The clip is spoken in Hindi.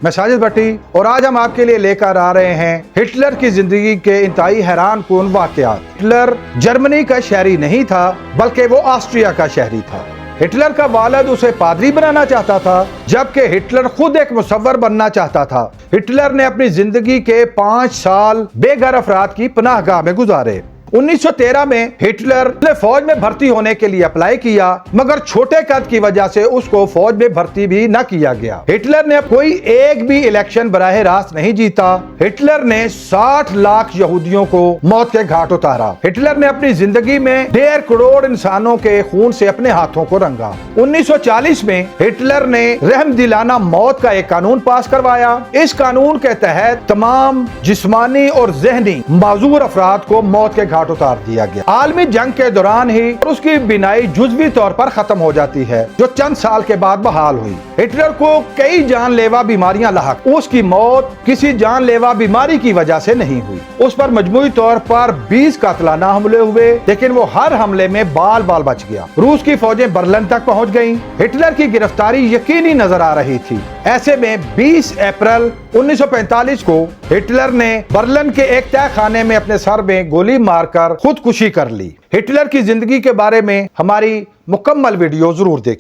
मैं साजिद भट्टी और आज हम आपके लिए लेकर आ रहे हैं हिटलर की जिंदगी के इंतहाई हैरान कुन वाकयात। हिटलर जर्मनी का शहरी नहीं था बल्कि वो ऑस्ट्रिया का शहरी था। हिटलर का वालिद उसे पादरी बनाना चाहता था जबकि हिटलर खुद एक मुसव्वर बनना चाहता था। हिटलर ने अपनी जिंदगी के 5 साल बेघर अफराद की पनाहगाह में गुजारे। 1913 में हिटलर ने फौज में भर्ती होने के लिए अप्लाई किया मगर छोटे कद की वजह से उसको फौज में भर्ती भी न किया गया। हिटलर ने कोई एक भी इलेक्शन बराह रास्त नहीं जीता। हिटलर ने 60 लाख यहूदियों को मौत के घाट उतारा। हिटलर ने अपनी जिंदगी में 1.5 करोड़ इंसानों के खून से अपने हाथों को रंगा। 1940 में हिटलर ने रहमदिलाना मौत का एक कानून पास करवाया। इस कानून के तहत तमाम जिस्मानी और जहनी माजूर अफराद को मौत के उतार दिया गया। आलमी जंग के दौरान ही उसकी बीनाई जुज़वी तौर पर खत्म हो जाती है जो चंद साल के बाद बहाल हुई। हिटलर को कई जानलेवा बीमारियां लाहक। उसकी मौत किसी जानलेवा बीमारी की वजह से नहीं हुई। उस पर मजमूई तौर पर 20 कातलाना हमले हुए लेकिन वो हर हमले में बाल बाल बच गया। रूस की फौजें बर्लिन तक पहुंच गईं। हिटलर की गिरफ्तारी यकीनी नजर आ रही थी। ऐसे में 20 अप्रैल 1945 को हिटलर ने बर्लिन के एक तहखाने में अपने सर में गोली मारकर खुदकुशी कर ली। हिटलर की जिंदगी के बारे में हमारी मुकम्मल वीडियो जरूर देखें।